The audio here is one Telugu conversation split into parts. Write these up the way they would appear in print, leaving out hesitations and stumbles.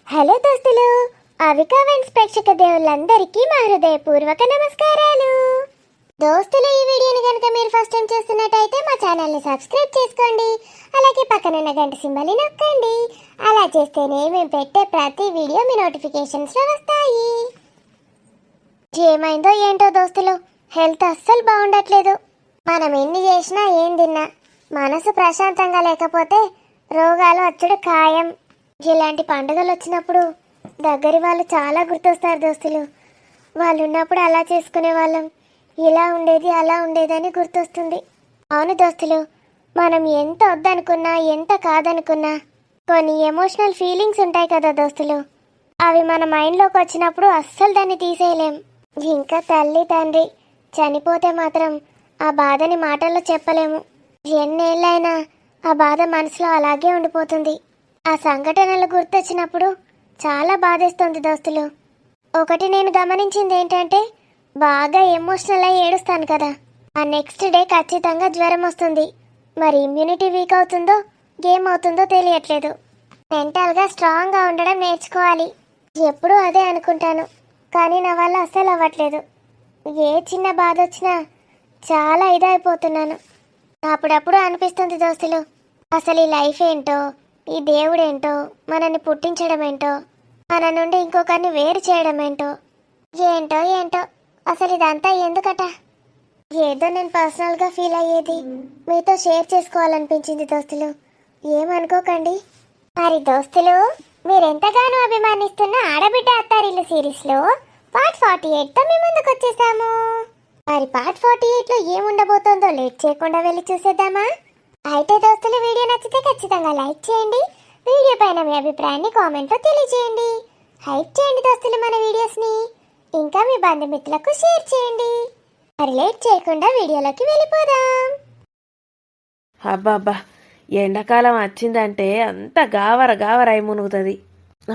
హలో దోస్తులు, అవికావెన్స్ ప్రేక్షక దేవుళ్ళందరికీ మా హృదయపూర్వక నమస్కారాలు. దోస్తులు, ఈ వీడియోని కనుక మీరు ఫస్ట్ టైం చూస్తున్నట్టయితే మా ఛానల్ని సబ్స్క్రైబ్ చేసుకోండి. అలాగే పక్కనున్న గంట సింబల్ని నొక్కండి. అలా చేస్తేనే మేము పెట్టే ప్రతి వీడియో మీ నోటిఫికేషన్స్లో వస్తాయి. ఏమైందో ఏంటో దోస్తులు, హెల్త్ అస్సలు బాగుండట్లేదు. మనం ఎన్ని చేసినా ఏం తిన్నా మనసు ప్రశాంతంగా లేకపోతే రోగాలు వచ్చుడు ఖాయం. ఇలాంటి పండుగలు వచ్చినప్పుడు దగ్గరి వాళ్ళు చాలా గుర్తొస్తారు దోస్తులు. వాళ్ళు ఉన్నప్పుడు అలా చేసుకునే వాళ్ళం, ఇలా ఉండేది అలా ఉండేదని గుర్తొస్తుంది. అవును దోస్తులు, మనం ఎంత వద్దనుకున్నా ఎంత కాదనుకున్నా కొన్ని ఎమోషనల్ ఫీలింగ్స్ ఉంటాయి కదా దోస్తులు. అవి మన మైండ్లోకి వచ్చినప్పుడు అస్సలు దాన్ని తీసేయలేం. ఇంకా తల్లి తండ్రి చనిపోతే మాత్రం ఆ బాధని మాటల్లో చెప్పలేము. ఎన్నేళ్ళైనా ఆ బాధ మనసులో అలాగే ఉండిపోతుంది. ఆ సంఘటనలు గుర్తొచ్చినప్పుడు చాలా బాధేస్తుంది దోస్తులు. ఒకటి నేను గమనించింది ఏంటంటే, బాగా ఎమోషనల్ అయ్యి ఏడుస్తాను కదా, ఆ నెక్స్ట్ డే ఖచ్చితంగా జ్వరం వస్తుంది. మరి ఇమ్యూనిటీ వీక్ అవుతుందో ఏమవుతుందో తెలియట్లేదు. మెంటల్గా స్ట్రాంగ్గా ఉండడం నేర్చుకోవాలి. ఎప్పుడూ అదే అనుకుంటాను, కానీ నా వల్ల అస్సలు అవ్వట్లేదు. ఏ చిన్న బాధ వచ్చినా చాలా ఇదైపోతున్నాను. అప్పుడప్పుడు అనిపిస్తుంది దోస్తులు, అసలు ఈ లైఫ్ ఏంటో, ఈ దేవుడేంటో, మనల్ని పుట్టించడం ఏంటో, మన నుండి ఇంకొకరిని వేరు చేయడం ఏంటో ఏంటో ఏంటో అసలు ఇదంతా ఎందుకట. ఏదో నేను పర్సనల్గా ఫీల్ అయ్యేది మీతో షేర్ చేసుకోవాలనిపించింది దోస్తులు, ఏమనుకోకండి. మరి దోస్తులు, మీరెంతగానో అభిమానిస్తున్న ఆడబిడ్డ అత్తారిల్లు సిరీస్లో పార్ట్ 48తో మీ ముందుకు వచ్చేసాము. మరి పార్ట్ 48లో ఏముండబోతోందో లేట్ చేయకుండా వెళ్ళి చూసేద్దామా? అయితే దోస్తులు, వీడియో నచ్చితే ఖచ్చితంగా లైక్ చేయండి. వీడియో పైన మీ అభిప్రాయాన్ని కామెంట్లో తెలియజేయండి. హైప్ చేయండి దోస్తులు మన వీడియోస్ని. ఇంకా మీ బంధుమిత్రులకు షేర్ చేయండి. మరి లేట్ చేయకుండా వీడియోలోకి వెళ్ళిపోదాం. అబ్బాబ్బా, ఎండాకాలం వచ్చిందంటే అంత గావర మునుగుతుంది.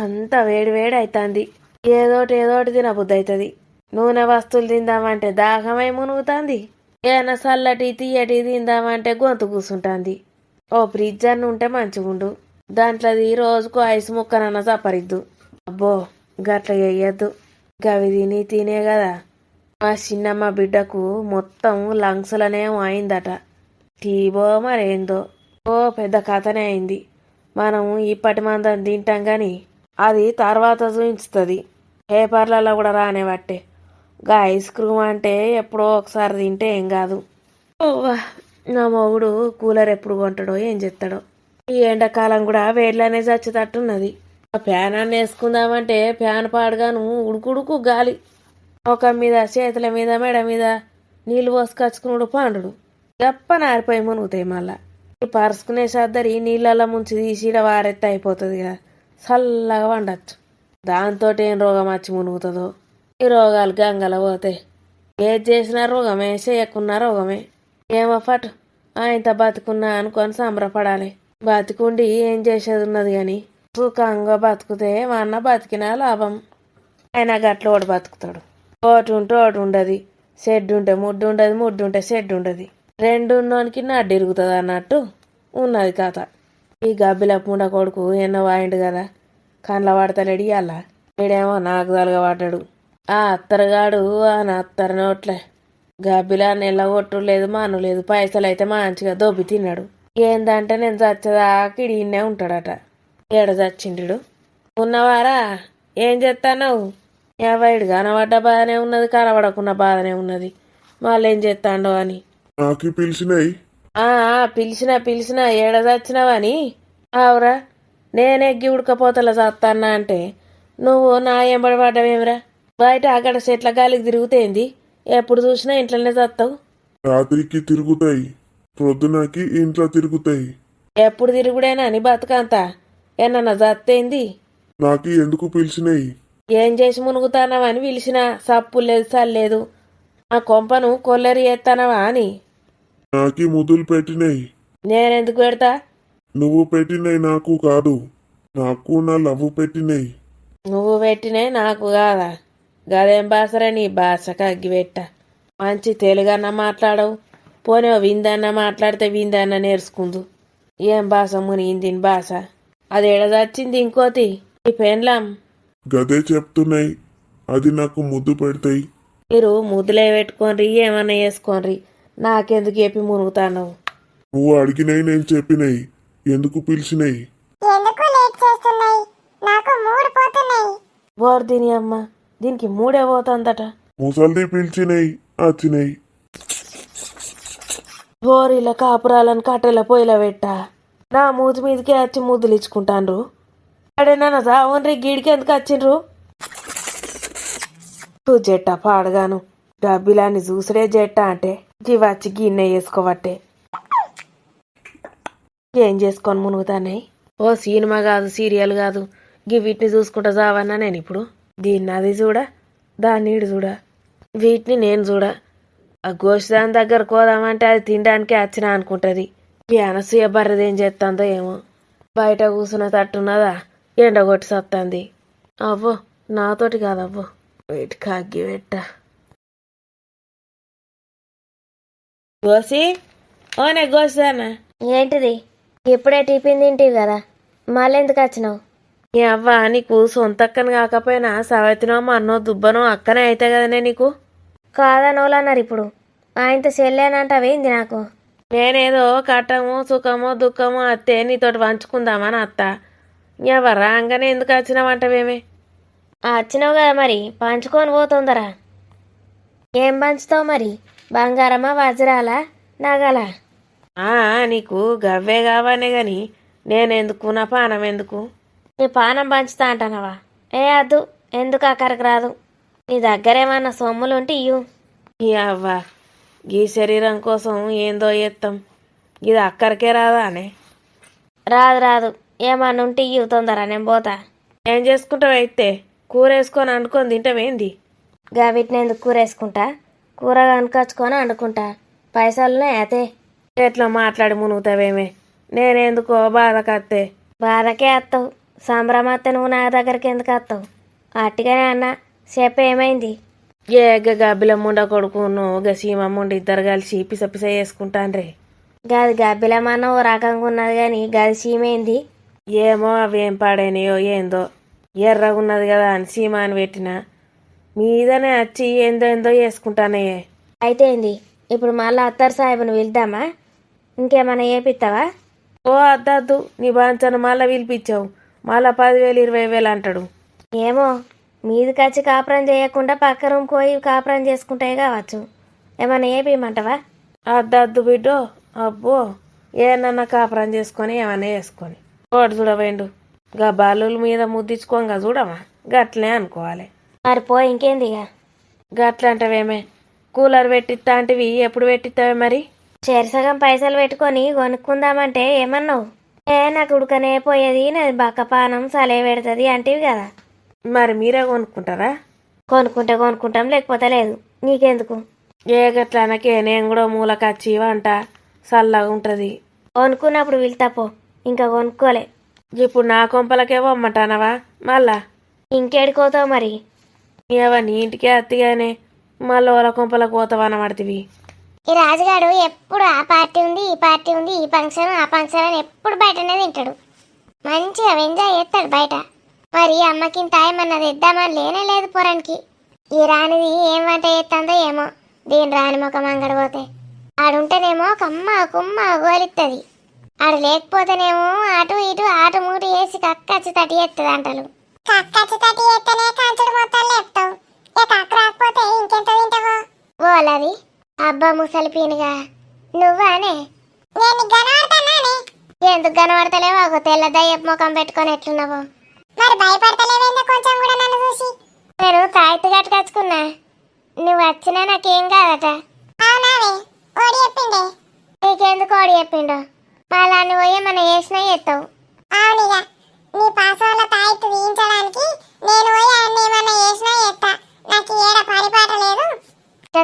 అంత వేడి అవుతుంది. ఏదోటి తినబుద్ధి అవుతుంది. నూనె వస్తువులు తిందామంటే దాహమై మునుగుతుంది. ఏమైనా చల్లటి తీయటి తిందామంటే గొంతు కూసుంటుంది. ఓ ఫ్రిడ్జ్ అన్న ఉంటే మంచిగుండు, దాంట్లోది రోజుకు ఐస్ ముక్కనన్న చప్పరిద్దు. అబ్బో, గట్ల వేయద్దు. గవి తినే కదా మా చిన్నమ్మ బిడ్డకు మొత్తం లంగ్స్లనేమో అయిందట. టీబో మరేందో, ఓ పెద్ద కథనే అయింది. మనం ఇప్పటి మందం తింటాం కానీ అది తర్వాత చూపించుతుంది. పేపర్లలో కూడా రానేవట్టే. గా ఐస్ క్రీమ్ అంటే ఎప్పుడో ఒకసారి తింటే ఏం కాదు. నా మొగుడు కూలర్ ఎప్పుడు కొంటాడో ఏం చేస్తాడో. ఈ ఎండాకాలం కూడా వేడిలోనే చచ్చేటట్టున్నది. ఆ ఫ్యాన్ అన్న వేసుకుందామంటే ఫ్యాన్ పాడుగాను ఉడుకుడుకు గాలి. ముఖం మీద, చేతుల మీద, మెడ మీద నీళ్ళు పోసుకొచ్చుకున్నాడు పాండుడు గప్ప నారిపోయి మునుగుతాయి. మళ్ళా ఈ పరుసుకునే సద్దరి నీళ్ళల్లో ముంచి తీసి వారెత్త అయిపోతుంది కదా, చల్లగా వండచ్చు. దాంతో ఏం రోగం వచ్చి మునుగుతుందో. ఈ రోగాలు గంగల పోతాయి. ఏది చేసినా రోగమే, చేయకున్నా రోగమే. ఏమో ఫట్, ఆయనతో బతుకున్నా అనుకొని సంబరపడాలి. బతికుండి ఏం చేసేది ఉన్నది కానీ సుఖంగా బతుకుతే మా అన్న బతికినా లాభం. ఆయన గట్ల ఓడి బతుకుతాడు. ఓటు ఉంటే ఓటు ఉండదు, షెడ్ ఉంటే ముడ్డు ఉండదు, ముడ్డు ఉంటే షెడ్ ఉండదు. రెండు ఉన్నోనికి నడ్డు ఇరుగుతుంది అన్నట్టు ఉన్నది కథ. ఈ గబ్బిల పుండ కొడుకు ఎన్నో వాయిండు కదా, కండ్ల పడతలేడు. ఇయ్యాల వీడేమో నాకు తలగా పడ్డాడు. ఆ అత్తరగాడు అని అత్తర నోట్లే గబ్బిలా నెల్లగొట్టు లేదు, మాను లేదు. పైసలు అయితే మంచిగా దొబ్బి తిన్నాడు. ఏందంటే నేను చచ్చదాకా ఇడినే ఉంటాడట. ఏడ చచ్చిండు? ఉన్నవారా ఏం చేస్తావు? ఎవడు కనబడ్డ బాధనే ఉన్నది, కనబడకున్న బాధనే ఉన్నది. మళ్ళీ ఏం చేస్తాడో అని పిలిచినా ఏడ చచ్చినావని. ఆవురా, నేనెగ్గి ఉడకపోతల చస్తానా అంటే నువ్వు నా ఎంబడి పడ్డావేమిరా? బయట అక్కడ చెట్ల గాలికి తిరుగుతేంది? ఎప్పుడు చూసినా ఇంట్లోనే చస్తావు. రాత్రికి తిరుగుతాయి, పొద్దునకి ఇంట్లో తిరుగుతాయి. ఎప్పుడు తిరుగుడేనా నీ బతుకంతా? ఏమన్నా చత్తేంది? నాకి ఎందుకు పిలిచినాయి? ఏం చేసి మునుగుతానవని పిలిచినా. సప్పు లేదు, చల్లేదు. ఆ కొంపను కొల్లరి ఎత్తానవా అని. నాకి ముద్దులు పెట్టినాయి. నేనెందుకు పెడతా? నువ్వు పెట్టినాయి నాకు కాదు, నాకు నా లవ్ పెట్టినాయి. నువ్వు పెట్టినాయి నాకు కాదా? గదేం భాషరా నీ భాష? కగ్గిపెట్ట. మంచి తెలుగన్నా మాట్లాడవు. పోనీ విందన్నా మాట్లాడితే విందన్నా నేర్చుకుందు. ఏం భాష మునిగింది భాష? అది ఎడదచ్చింది ఇంకోతి. ఈ పెండ్లం గదే చెప్తున్నాయి. అది నాకు ముద్దు పెడతాయి. మీరు ముద్దులే పెట్టుకోండి, ఏమన్నా వేసుకోండి, నాకెందుకు చెప్పి మునుగుతాను. నువ్వు అడిగినాయి, నేను చెప్పినాయి. ఎందుకు పిలిచినాయి? ఎందుకు లేట్ చేస్తున్నాయి? నాకు మూడు పోతున్నాయి. బోర్ దీని అమ్మ, దీనికి మూడే పోతుందట. ముసల్ది పిలిచినాయి, వచ్చినాయి. బోరీల కాపురాలను కట్టెల పొయ్యిల పెట్టా నా మూతి మీదకే వచ్చి ముద్దులు ఇచ్చుకుంటాన్రు. అడే నాన్న రావన్రి, గీడికి ఎందుకు వచ్చిండ్రు? జట్ట పాడగాను డబ్బిలాన్ని చూసుడే జట్ట అంటే గి వచ్చి గిన్నె వేసుకోవట్టే. ఏం చేసుకొని మునుగుతానే? ఓ సినిమా కాదు, సీరియల్ కాదు, గి వీటిని చూసుకుంటా చావన్నా నేను ఇప్పుడు. దీన్ని అది చూడ, దాన్ని ఇడు చూడ, వీటిని నేను చూడ. ఆ గోష్ దాని దగ్గర కోదామంటే అది తినడానికే వచ్చినా అనుకుంటుంది. ఈ అనసూయ బర్రదేం చేస్తుందో ఏమో. బయట కూర్చున్న తట్టున్నదా, ఎండ కొట్టి సత్తంది. అవ్వో నాతోటి కాదవ్వో, వీటి కాగ్గి పెట్ట. గోసి ఓనే గోసిదానా. ఏంటిది? ఇప్పుడే టిఫిన్ తింటివి కదా, మళ్ళీ ఎందుకు వచ్చినావు? ఈ అవ్వ నీకు సొంతక్కని కాకపోయినా సవతినో అన్నో దుబ్బనో అక్కనే అయితే కదనే నీకు. కాదనోలన్నారు ఇప్పుడు. ఆయనతో చెల్లేనంటావేంది నాకు? నేనేదో కట్టమో సుఖమో దుఃఖమో అత్తే నీతోటి పంచుకుందామని అత్త. ఎవ రాగానే ఎందుకు వచ్చినావంటవేమే? వచ్చినావు కదా మరి, పంచుకొని పోతుందరా. ఏం పంచుతావు మరి? బంగారమా, వజ్రాలా, నగలా? నీకు గవ్వే కావానే గాని నేనెందుకు, నా పానం ఎందుకు? నీ పానం పంచుతా అంటానవా? ఏ అద్దు, ఎందుకు అక్కడికి రాదు. నీ దగ్గరేమన్నా సొమ్ములుంటే ఇయ్యు. ఈ అవ్వ ఈ శరీరం కోసం ఏందో చేస్తాం, ఇది అక్కడికే రాదా అనే? రాదు రాదు, ఏమన్నా ఉంటే ఇయ్యు తొందర, నేను పోతా. ఏం చేసుకుంటావు అయితే? కూర వేసుకొని వండుకొని తింటావేంది? గా వీటిని ఎందుకు కూర వేసుకుంటా? కూర కనుకొచ్చుకొని వండుకుంటా. పైసలునే అయితే. ఎట్లా మాట్లాడి మునుగుతావేమే? నేనెందుకో బాధకత్తే. బాధకే వస్తావు, సంబరమత్తే నువ్వు నా దగ్గరికి ఎందుకు వస్తావు? అట్టిగానే అన్నా, చెప్ప ఏమైంది? ఏ గబ్బిల ముండ కొడుకును ఒక సీమ ముండ ఇద్దరు కలిసి పిస పిస వేసుకుంటాన్రే. గది గబ్బిలమన్న ఓ రకంగా ఉన్నది కానీ గది సీమైంది. ఏమో అవేం పాడైనాయో ఏందో, ఎర్రగున్నది కదా అని సీమ అని పెట్టిన మీదనే వచ్చి ఏందో ఏందో వేసుకుంటానయ్యే. అయితే ఏంది ఇప్పుడు? మళ్ళీ అత్తర్ సాహెబ్ను పిలుద్దామా? ఇంకేమైనా ఏపిస్తావా? ఓ అద్దద్దు, నీ బాంచను మళ్ళా పిలిపించావు, మళ్ళా 10,000 20,000 అంటాడు. ఏమో, మీదికి వచ్చి కాపురం చేయకుండా పక్క రూమ్ పోయి కాపురం చేసుకుంటాయి కావచ్చు. ఏమైనా ఏపియమంటావా? అద్దద్దు బిడ్డో, అబ్బో ఏమన్నా కాపురం చేసుకొని ఏమన్నా వేసుకొని ఓటు చూడవేండు. గా బాలుల మీద ముద్దించుకోగా చూడమా, గట్లనే అనుకోవాలి. మరి పోయి ఇంకేంది ఇక? గట్ల అంటవేమే? కూలర్ పెట్టిస్తా అంటివి, ఎప్పుడు పెట్టిస్తావే మరి? చెరసగం పైసలు పెట్టుకొని కొనుక్కుందామంటే ఏమన్నావు? నాకు ఉడకనే పోయేది, నాది బక్కపానం సలే పెడుతుంది అంటివి కదా. మరి మీరే కొనుక్కుంటారా? కొనుక్కుంటే కొనుక్కుంటాం, లేకపోతే లేదు. నీకెందుకు? ఏ గట్ల అనకే, నేను కూడా మూలకచ్చి వంట చల్లగా ఉంటుంది. కొనుక్కున్నప్పుడు వెళ్తాపో, ఇంకా కొనుక్కోలే. ఇప్పుడు నా కొంపలకే పొమ్మంటానవా మళ్ళా? ఇంకేడికోతావు మరి? ఏవా నీ ఇంటికే అత్తిగానే మళ్ళీ వాళ్ళ కొంపలకు పోతావా అనబడుతుంది. ఈ రాజుగాడు ఎప్పుడు ఆ పార్టీ ఉంది, ఈ పార్టీ ఉంది, ఈ ఫంక్షన్ ఆ ఫంక్షన్ అని ఎప్పుడు బయటనే తింటాడు. మంచిగా ఎంజాయ్ చేస్తాడు బయట. మరి అమ్మకి టైం అన్నది ఇద్దామని లేనే లేదు పొరానికి. ఈ రానిది ఏం వంట చేస్తుందో ఏమో, దీని రాని ముఖం అంగడిపోతే. ఆడుంటేనేమో కమ్మ కుమ్మ గోలిస్తుంది, ఆడు లేకపోతేనేమో అటు ఇటు ఆటు మూటు వేసి కక్కచ్చి తటి చేస్తుంది అంటలు. కక్కచ్చి తటి చేస్తేనే కంచుడు మొత్తం లేపుతావు, కక్క రాకపోతే ఇంకెంత తింటావో. ఓలది అబ్బా ముసలి పీనుగా, నువ్వానే? నేను గనపడతానే. ఎందుకు గనపడతలేవో, ఒక తెల్ల దయ్యపు ముఖం పెట్టుకొని ఎట్లున్నావో. మరి భయపడతలేవేందో కొంచెం కూడా నన్ను చూసి? నేను తాయితు కట్టుకొచ్చుకున్నా, నువ్వు వచ్చినా నాకేం కాదట. అవునావే, ఓడి చెప్పిండే. నీకెందుకు ఓడి చెప్పిండో? మళ్ళా నువ్వు ఏమన్నా చేసినా చేస్తావు. అవునిగా, నీ పాసోళ్ళ తాయితు తీయించడానికి నేను పోయి అన్ని ఏమన్నా చేసినా చేస్తా. నాకు ఏడ పరిపాట లేదు.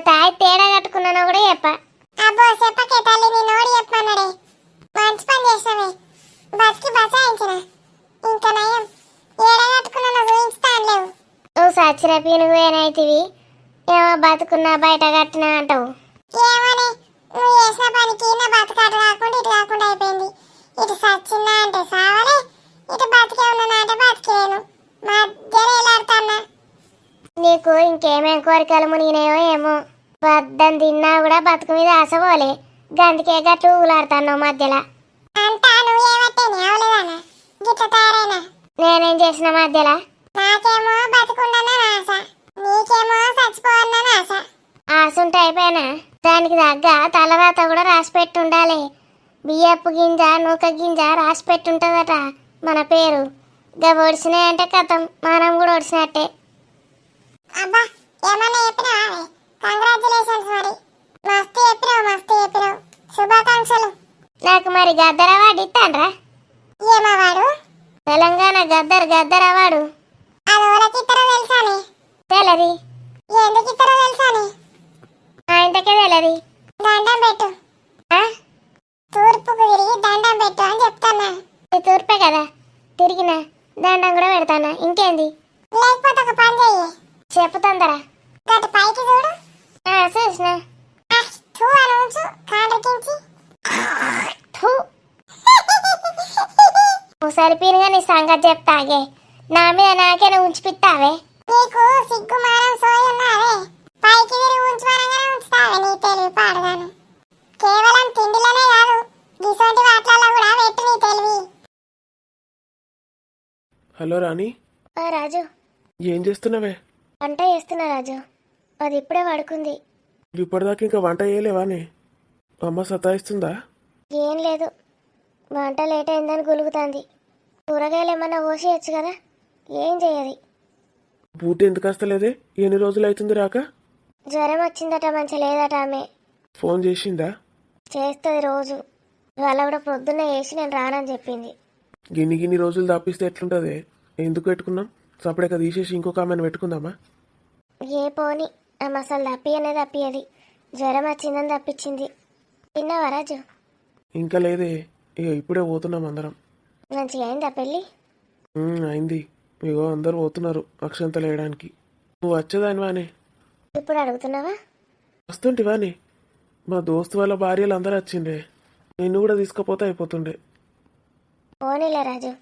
తాయి తేడా కట్టుకున్నానో కూడా చెప్ప. అబ్బో చెప్పకే తల్లి, నీ నోడి చెప్పమన్నాడే. మంచి పని చేసావే, బతికి బచాయించిన. ఇంకా నయం, ఏడా కట్టుకున్నానో చూయించుతా అనలేవు. నువ్వు సచ్చిన పీనుగు ఏనైతివి, ఏమో బతుకున్నా బయట కట్టినా అంటావు. ఏమోనే, నువ్వు చేసిన పనికి నా బతుకాట కాకుండా ఇటు కాకుండా అయిపోయింది. ఇటు సచ్చిందా అంటే సావలే, ఇటు బతికే ఉన్నా అంటే బతికేను. ఇంకేమేం కోరికలు మునిగినాయో ఏమో. వద్దని తిన్నా కూడా బతుకు మీద ఆశ పోలే. గందుకే గట్లు ఊలాడుతున్నావు మధ్యలో. నేనేం చేసిన మధ్యలో? నాకేమో బతుకుండన ఆశ, నీకేమో చచ్చిపోవాలన్న ఆశ. ఆశ ఉంటే అయిపోయినా దానికి తగ్గ తలరాత కూడా రాసి పెట్టి ఉండాలి. బియ్యపు గింజ నూక గింజ రాసి పెట్టి ఉంటుందట మన పేరు. గా ఒడిసినాయంటే కథం మనం కూడా ఒడిసినట్టే. అబ్బా ఏమన్నా చెప్పినావా? కంగ్రాచులేషన్స్. మరి మస్తు చెప్పినావు. శుభాకాంక్షలు. నాకు మరి గద్దర్ అవార్డు ఇస్తాన్రా? ఏమవాడు? తెలంగాణ గద్దర్ అవార్డు. అది ఎవరికి ఇస్తారో తెలుసాని? తెలది. ఎందుకు ఇస్తారో తెలుసాని? ఆయనకే తెలది. దండం పెట్టు. తూర్పుకు తిరిగి దండం పెట్టు అని చెప్తానా? తూర్పే కదా తిరిగినా, దండం కూడా పెడతానా. ఇంకేంది? లేకపోతే ఒక పని చెయ్యి. చెప్పు తొందర. గటు పైకి చూడు. చూసిన. సరిపోయినగా నీ సంగతి చెప్తాగే. నా మీద నాకేనా ఉంచిపిస్తావే? నీకు సిగ్గు మారం సోయి ఉన్నావే. పైకి తిరిగి ఉంచమనగానే ఉంచుతావే. నీ తెలివి పాడగాను. కేవలం తిండిలోనే కాదు, గిసోటి వాట్లలో కూడా పెట్టు నీ తెలివి. హలో రాణి, రాజు ఏం చేస్తున్నావే? వంట చేస్తున్నా రాజు. అది ఇప్పుడే పడుకుంది. ఇప్పటిదాకా ఇంకా వంట చేయలేవానే? అమ్మ సతాయిస్తుందా? ఏం లేదు, వంట లేట్ అయిందని గులుగుతాంది. కూరగాయలు ఏమన్నా కోసేయచ్చు కదా, ఏం చేయది. బూట్ ఎందుకు వస్తలేదే? ఎన్ని రోజులు అవుతుంది రాక? జ్వరం వచ్చిందట, మంచి లేదట. ఆమె ఫోన్ చేసిందా? చేస్తుంది రోజు. వాళ్ళ కూడా పొద్దున్నే వేసి నేను రానని చెప్పింది. గిన్ని రోజులు తప్పిస్తే ఎట్లుంటుంది? ఎందుకు పెట్టుకున్నాం? సపరేట్గా తీసేసి ఇంకొక ఆమెను పెట్టుకుందామా? ఏ పోని, ఆమె అసలు తప్పియది. జ్వరం వచ్చిందని తప్పించింది. తిన్నావా రాజు? ఇంకా లేదే, ఇక ఇప్పుడే పోతున్నాం అందరం. మంచిగా అయిందా పెళ్ళి? అయింది. ఇగో అందరు పోతున్నారు అక్షంతలు వేయడానికి. నువ్వు వచ్చేదానివానే? ఇప్పుడు అడుగుతున్నావా? వస్తుంటివానే, మా దోస్తు వాళ్ళ భార్యలు అందరూ వచ్చిండే. నిన్ను కూడా తీసుకుపోతే అయిపోతుండే. పోనీలే రాజు,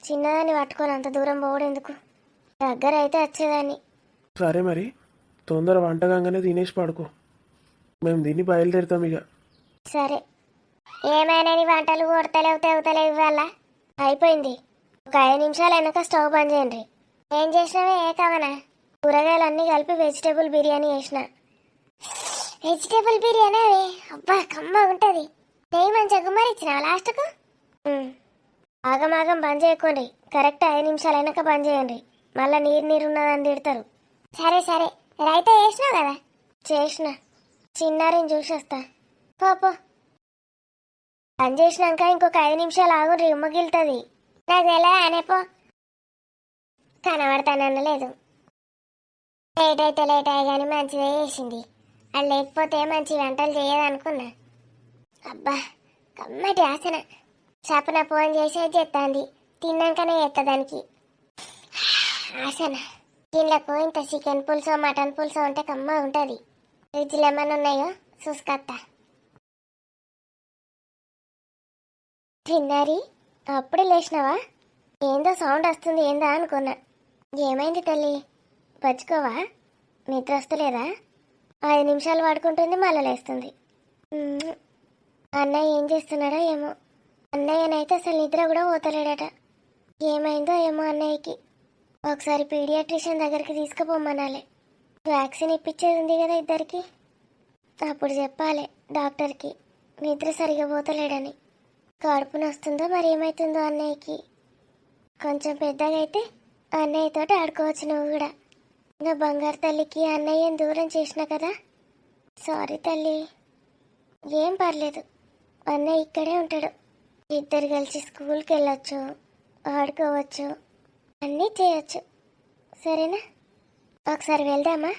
చిన్నదాన్ని పట్టుకొని అంత దూరం పోవడెందుకు? దగ్గర అయితే వచ్చేదాన్ని. సరే మరి, తొందర వంటగానే తినేసి పడుకో. మేము దీన్ని బయలుదేరుతాం ఇక. సరే. ఏమైనా నీ వంటలు కొడతలేవు తెగుతలేవు ఇవాళ. అయిపోయింది. ఒక 5 నిమిషాలు వెనక స్టవ్ బంద్ చేయండి. ఏం చేసినావే? ఏ కావనా? కూరగాయలు అన్నీ కలిపి వెజిటేబుల్ బిర్యానీ చేసిన. వెజిటేబుల్ బిర్యానీ అవే అబ్బా కమ్మ ఉంటుంది. నెయ్యి మంచిగా గుమ్మరి ఇచ్చినావా లాస్ట్కు? ఆగమాగం బంద్ చేయకండి. కరెక్ట్ 5 నిమిషాలు వెనక బంద్ చేయండి. మళ్ళీ నీరు ఉన్నదని తిడతారు. సరే. రైతా చేసినావు కదా? చేసిన. చిన్నారిని చూసొస్తా. పో. పని చేసినాక ఇంకొక 5 నిమిషాలు ఆగు, రిమ్మగిలుతుంది. నాకు ఎలా అనేపో. కనబడతానలేదు. లేట్ అయితే లేట్ అయ్యి కానీ మంచిదే చేసింది. అది లేకపోతే మంచి వంటలు చేయదనుకున్నా. అబ్బా కమ్మటి ఆసన. చపన ఫోన్ చేసేది చెప్తాంది. తిన్నాకనే చేస్తుందానికి ఆసన. దీనిలో ఇంత చికెన్ పులుసు మటన్ పులుసు ఉంటే కమ్మ ఉంటుంది. ఫ్రిడ్జ్లో ఏమన్నా ఉన్నాయో చూసుకొస్తా. తిన్నారి అప్పుడే లేచినావా? ఏందో సౌండ్ వస్తుంది, ఏందా అనుకున్నా. ఏమైంది తల్లి? పచ్చుకోవా? నిద్ర వస్తలేదా? 5 నిమిషాలు పడుకుంటుంది, మళ్ళీ లేస్తుంది. అన్నయ్య ఏం చేస్తున్నాడో ఏమో. అన్నయ్యనైతే అసలు నిద్ర కూడా పోతలేడట. ఏమైందో ఏమో అన్నయ్యకి. ఒకసారి పీడియాట్రిషియన్ దగ్గరికి తీసుకుపోమనాలి. వ్యాక్సిన్ ఇప్పించేది ఉంది కదా ఇద్దరికి. అప్పుడు చెప్పాలి డాక్టర్కి నిద్ర సరిగా పోతలేడని. కడుపు నొస్తుందో మరి ఏమవుతుందో అన్నయ్యకి. కొంచెం పెద్దగా అయితే అన్నయ్యతో ఆడుకోవచ్చు నువ్వు కూడా. నా బంగారు తల్లికి అన్నయ్యని దూరం చేసిన కదా, సారీ తల్లి. ఏం పర్లేదు, అన్నయ్య ఇక్కడే ఉంటాడు. ఇద్దరు కలిసి స్కూల్కి వెళ్ళొచ్చు, ఆడుకోవచ్చు, అన్నీ చేయొచ్చు. సరేనా? ఒకసారి వెళ్దామా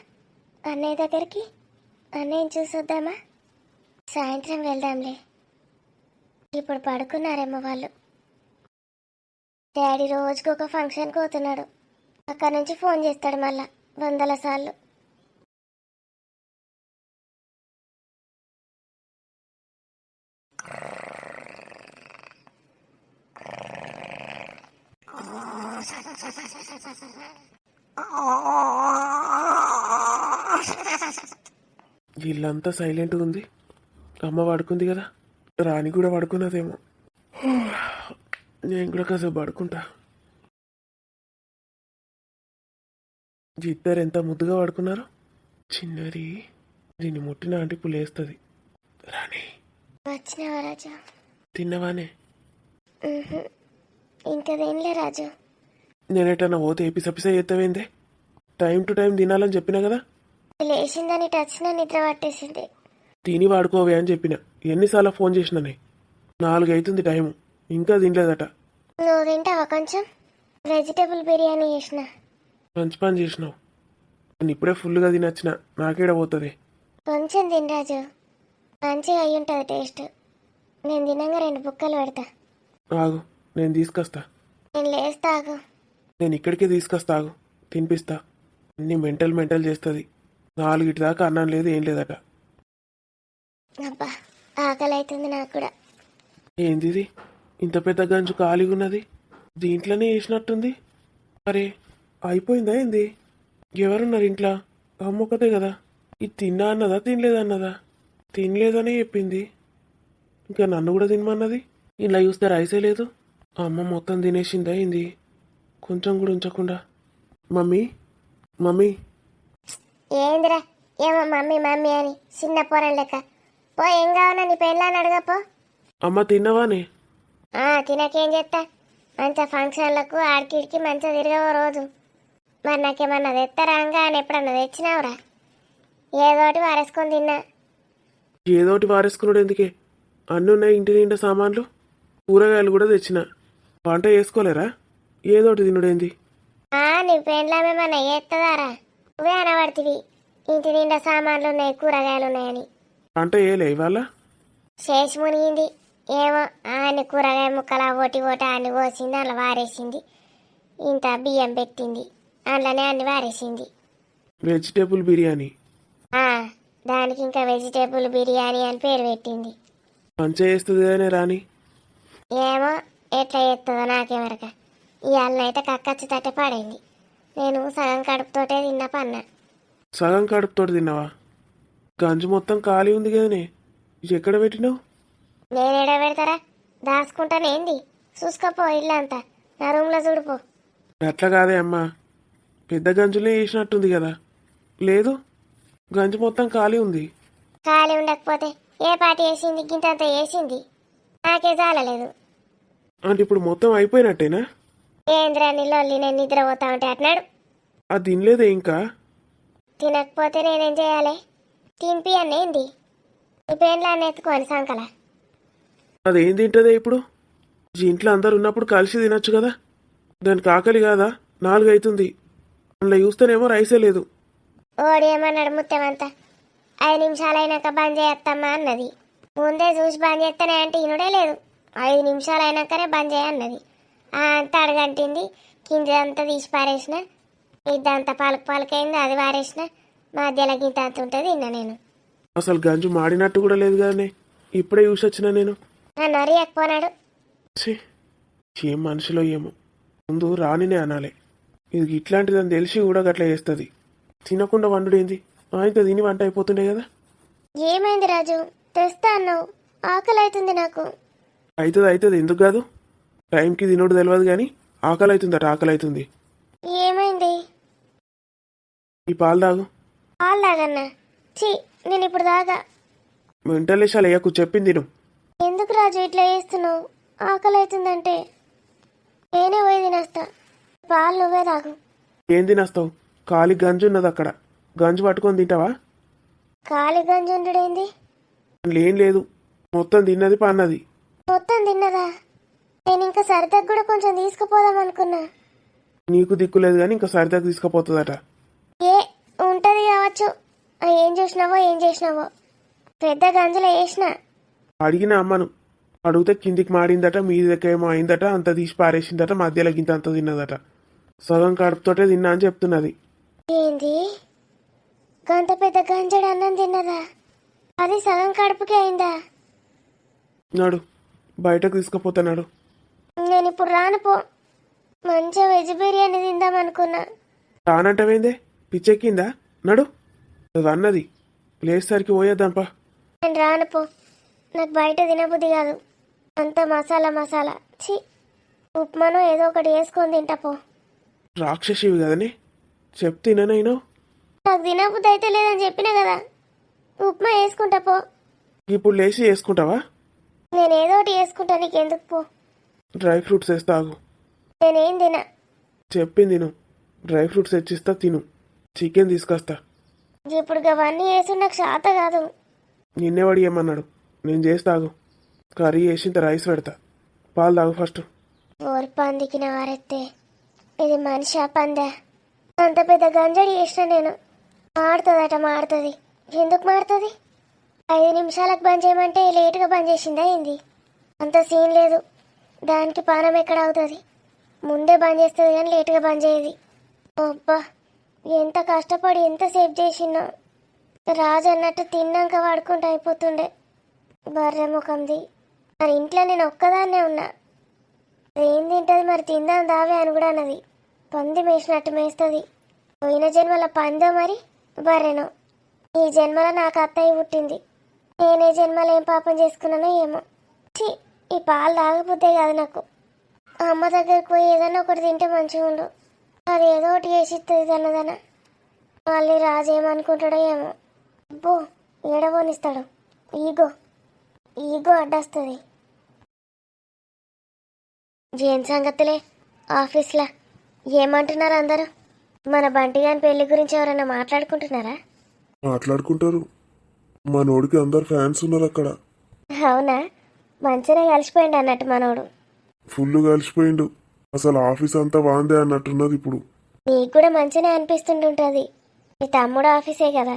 అన్నయ్య దగ్గరికి? అన్నయ్యని చూసొద్దామా? సాయంత్రం వెళ్దాంలే. ఇప్పుడు పడుకున్నారేమో వాళ్ళు. డాడీ రోజుకు ఒక ఫంక్షన్కి పోతున్నాడు. అక్కడి నుంచి ఫోన్ చేస్తాడు మళ్ళా 100 సార్లు. ఇల్లంతా సైలెంట్గా ఉంది. అమ్మ పడుకుంది కదా, రాణి కూడా పడుకున్నదేమో. నేను కూడా కాసేపు పడుకుంటా. ఇద్దరు ఎంత ముద్దుగా పడుకున్నారు. చిన్నది దీన్ని ముట్టిన అంటే పులేస్తుంది. రాణి వచ్చినావా రాజు? తిన్నవానే? ఉహు. ఇంకా తినలే రాజు. నేనేటన్నా పోతే పిసపిస ఎత్తవేందే? టైం టు టైం తినాలని చెప్పినా కదా. లేచిందని టచ్ నా నిద్ర పట్టేసింది. తిని వాడుకోవే అని చెప్పిన. ఎన్నిసార్లు ఫోన్ చేసినానే? 4 అవుతుంది టైము, ఇంకా తినలేదట. నువ్వు తింటావా కొంచెం? వెజిటేబుల్ బిర్యానీ చేసిన. మంచి పని చేసినావు. నేను ఇప్పుడే ఫుల్గా తినొచ్చిన, నాకేడ పోతుంది. కొంచెం తిని రాజు, మంచిగా అయి ఉంటుంది టేస్ట్. నేను తినంగా 2 బుక్కలు పెడతా. ఆగు, నేను తీసుకొస్తా. నేను లేస్తా ఆగు. నేను ఇక్కడికే తీసుకొస్తా, ఆగు, తినిపిస్తా. అన్ని మెంటల్ చేస్తుంది. 4 దాకా అన్నం లేదు, ఏం లేదట. అబ్బా, ఆకలి అవుతుంది నాకు కూడా. ఏంది ఇది? ఇంత పెద్ద గంజు ఖాళీగా ఉన్నది, దీంట్లోనే వేసినట్టుంది. అరే అయిపోయిందా ఏంది? ఎవరున్నారు ఇంట్లో? అమ్మొక్కతే కదా. ఇది తిన్నా అన్నదా తినలేదన్నదా? తినలేదనే చెప్పింది. ఇంకా నన్ను కూడా తినమన్నది. ఇలా చూస్తే రైసే లేదు. అమ్మ మొత్తం తినేసిందా ఏంది? కొంచెం కూడా ఉంచకుండా. Mummy mummy. ఏందిరా ఏమో మమ్మీ మమ్మీ అని చిన్న పోరని లెక్క. పో, ఏం కావాలా నీ పెళ్ళని అడగపో. అమ్మ తిన్నవానే? తినకేం చేస్తా, మంచిగా ఫంక్షన్లకు ఆడికిడికి మంచిగా తిరగవో రోజు. మరి నాకేమన్నా తెస్తారాంగా అని ఎప్పుడన్నా తెచ్చినావురా? ఏదోటి వారేసుకొని తిన్నా. ఏదోటి వారేసుకున్నాడు ఎందుకే? అన్నీ ఉన్నాయి ఇంటి నిండా సామాన్లు. కూరగాయలు కూడా తెచ్చిన. వంట చేసుకోలేరా? ఏదోటి తినుడేంది? నీ పెళ్ళమేమన్నా చేస్తుందారా? నువ్వే అనబడుతుంది ఇంటి నిండా సామాన్లు ఉన్నాయి కూరగాయలు ఉన్నాయని. వంట చేయలే ఇవాళ? చేసి మునిగింది. ఏమో అన్ని కూరగాయ ముక్కలు ఒకటి అన్ని కోసింది, అందులో వారేసింది. ఇంత బియ్యం పెట్టింది, అందులోనే అన్ని వారేసింది. వెజిటేబుల్ బిర్యానీ. దానికి ఇంకా వెజిటేబుల్ బిర్యానీ అని పేరు పెట్టింది. మంచిగా చేస్తుంది కదనే రాని. ఏమో ఎట్లా చేస్తుందో నాకేమరక. ఇవాళనైతే కక్కచ్చి తట్టే పడైంది. నేను సగం కడుపుతోటే తిన్నా పన్నా. సగం కడుపుతోటి తిన్నావా? గంజు మొత్తం ఖాళీ ఉంది కదనే, ఇది ఎక్కడ పెట్టినావు? నేనేడ పెడతారా? దాచుకుంటానేంది? చూసుకోపో ఇల్లంతా, నా రూమ్లో చూడిపో. అట్లా కాదే అమ్మా, పెద్ద గంజులే వేసినట్టుంది కదా. లేదు, గంజు మొత్తం ఖాళీ ఉంది. ఖాళీ ఉండకపోతే ఏ పాటి వేసింది? గింతంత వేసింది, నాకే చాలలేదు. అంటే ఇప్పుడు మొత్తం అయిపోయినట్టేనా? ఏంద్రా నిల్లొల్లి, నేను నిద్రపోతా ఉంటే అట్నాడు. అది తినలేదే ఇంకా? తినకపోతే నేనేం చేయాలి? తినిపి అన్నేంది? నీ పేన్లాన్ని ఎత్తుకోని సంకల. అదేం తింటదే ఇప్పుడు? ఇంట్లో అందరు ఉన్నప్పుడు కలిసి తినొచ్చు కదా. దానికి ఆకలి కాదా? 4 అవుతుంది. అందులో చూస్తేనేమో రైసే లేదు. ఓడి ఏమన్నాడు ముత్యమంతా? 5 నిమిషాలు అయినాక బంద్ చేయత్తమ్మా అన్నది. ముందే చూసి బంద్ చేస్తానే అంటే ఇనుడే లేదు. 5 నిమిషాలు అయినాకనే బంద్ చేయన్నది. అంతా అడగంటింది, కింది అంతా తీసి పారేసిన. ఇద్దంతా పలుకైంది, అది పారేసిన. మధ్యలో గింత అంత ఉంటుంది తిన్నా నేను. అసలు గంజు మాడినట్టు కూడా లేదు కదనే, ఇప్పుడే చూసి వచ్చినా నేను. నన్ను అరియకపోనాడు. ఛీ, ఏం మనిషిలో ఏమో. ముందు రానినే అనాలి. ఇది ఇట్లాంటిదని తెలిసి కూడా గట్లా చేస్తుంది. తినకుండా వండుడేంది? ఆయనతో తిని వంట అయిపోతుండే కదా. ఏమైంది రాజు? తెస్తా అన్నావు, ఆకలి అవుతుంది నాకు. అవుతుంది, ఎందుకు కాదు? టైంకి తినోడు తెలియదు కానీ ఆకలి అవుతుందట, ఆకలి అవుతుంది. ఏమైంది? ఈ పాలు తాగు. పాలు తాగన్నా? ఛీ, నేను ఇప్పుడు తాగా. మెంటల్ వేషాలు వేయకు, చెప్పింది తిను. ఎందుకు రాజు ఇట్లా చేస్తున్నావు? ఆకలి అవుతుందంటే నేనే పోయి తినేస్తా. పాలు నువ్వే తాగు. ఏం తినేస్తావు? ఖాళీ గంజు ఉన్నది అక్కడ, గంజు పట్టుకొని తింటావా? ఖాళీ గంజుండుడేంది? అందులో ఏం లేదు, మొత్తం తిన్నది పన్నది. మొత్తం తిన్నదా? నేను ఇంకా సరితకు కూడా కొంచెం తీసుకుపోదాం అనుకున్నా. నీకు దిక్కు లేదు కానీ ఇంకా సరిదాకా తీసుకుపోతుందట. ఏ ఉంటది కావచ్చు. ఏం చేసినావో పెద్ద గంజులో వేసిన. అడిగిన అమ్మను, అడిగితే కిందికి మాడిందట, మీది దగ్గర ఏమో అయిందట, అంత తీసి పారేసిందట, మధ్యలో గింత అంత తిన్నదట. సగం కడుపుతోటే తిన్నా అని చెప్తున్నది. ఏంది? గంత పెద్ద గంజడు అన్నం తిన్నదా? అది సగం కడుపుకే అయిందా? నాడు బయటకు తీసుకుపోతున్నాడు. నేను ఇప్పుడు రాను పో. మంచిగా వెజ్ బిర్యానీ తిందాం అనుకున్నా. రానంటవేందే? పిచ్చెక్కిందా? నడు, అది అన్నది. లేచేసరికి పోయేద్దాంపా. నేను రాను పో, నాకు బయట తినబుద్ధి కాదు, అంత మసాలా మసాలా. ఛీ, ఉప్మాను ఏదో ఒకటి వేసుకొని తింటా పో. రాక్షసివి కదని చెప్తేనేనైనా నాకు తినబుద్ధి అయితే లేదని చెప్పినా కదా, ఉప్మా వేసుకుంటా పో. ఇప్పుడు లేచి వేసుకుంటావా? నేను ఏదో ఒకటి వేసుకుంటా, నీకు ఎందుకు పో. డ్రై ఫ్రూట్స్ వేస్తాగు. నేనేం తినా. చెప్పింది తిను. డ్రై ఫ్రూట్స్ తెచ్చిస్తా తిను. చికెన్ తీసుకొస్తా. ఇప్పుడు అవన్నీ వేసి నాకు శాత కాదు. నిన్నేవాడు ఏమన్నాడు? నేను చేస్తాగు. కర్రీ వేసింత రైస్ పెడతా. పాలు తాగు ఫస్ట్. ఓరి పందికి నా వారెత్తే, ఇది మనిషి పందా? అంత పెద్ద గంజడి చేసిన నేను. మాడుతుందట, మాడుతుంది. ఎందుకు మాడుతుంది? 5 నిమిషాలకు బంద్ చేయమంటే లేటుగా బంద్ చేసిందా ఏంది? అంత సీన్ లేదు, దానికి పానం ఎక్కడ అవుతుంది? ముందే బంద్ చేస్తుంది కానీ లేటుగా బంద్ చేయదు. అబ్బా, ఎంత కష్టపడి ఎంత సేవ్ చేసినా. రాజు అన్నట్టు తిన్నాక వాడుకుంటూ అయిపోతుండే. బర్రె ముఖంది. మరి ఇంట్లో నేను ఒక్కదాన్నే ఉన్నా. ఏం తింటుంది మరి, తిందాం దావే అని కూడా అన్నది. పంది మేసినట్టు మేస్తుంది. పోయిన జన్మల పందో మరి బర్రెనో, ఈ జన్మలో నాకు అత్తయ్య పుట్టింది. నేనే జన్మలో ఏం పాపం చేసుకున్నానో ఏమో. ఛీ, ఈ పాలు తాగబుద్దే కాదు నాకు. అమ్మ దగ్గరికి పోయి ఏదన్నా ఒకటి తింటే మంచిగా ఉండు. అది ఏదో ఒకటి చేసి ఇస్తుంది దన్నదన. మళ్ళీ రాజు ఏమనుకుంటాడో ఏమో. అబ్బో, ఏడవనిస్తాడు. Ego ego అడ్డొస్తుంది. ఏం సంగతులే ఆఫీస్లో ఏమంటున్నారు అందరూ? మన బంటి గాని పెళ్లి గురించి ఎవరైనా మాట్లాడుకుంటున్నారా? మాట్లాడుకుంటారు. మా నోడికి అందరు ఫ్యాన్స్ ఉన్నారు అక్కడ. అవునా, మంచిగా కలిసిపోయింది అన్నట్టు మనోడు. ఫుల్ కలిసిపోయిండు. అసలు ఆఫీస్ అంతా వాందే అన్నట్టున్నది ఇప్పుడు. నీకు కూడా మంచిగా అనిపిస్తుంటుంటుంది. మీ తమ్ముడు ఆఫీసే కదా.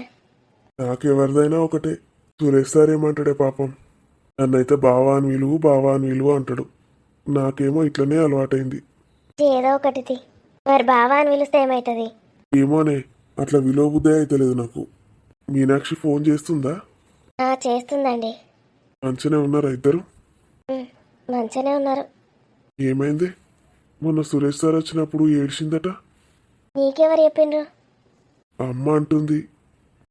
నాకెవరిదైనా ఒకటే. సురేష్ సార్ ఏమంటాడే పాపం, నన్నైతే బావా అని విలువు బావా అని విలువ అంటాడు. నాకేమో ఇట్లనే అలవాటైంది. ఏదో ఒకటిది. మరి బావా అని పిలిస్తే ఏమవుతుంది? ఏమోనే, అట్లా విలువ బుద్ధే అయితలేదు నాకు. మీనాక్షి ఫోన్ చేస్తుందా? చేస్తుందండి. మంచిగానే ఉన్నారా ఇద్దరు? మంచిగానే ఉన్నారు. ఏమైంది? మొన్న సురేష్ సార్ వచ్చినప్పుడు ఏడ్చిందట. నీకెవరు చెప్పిండ్రు? అమ్మ అంటుంది.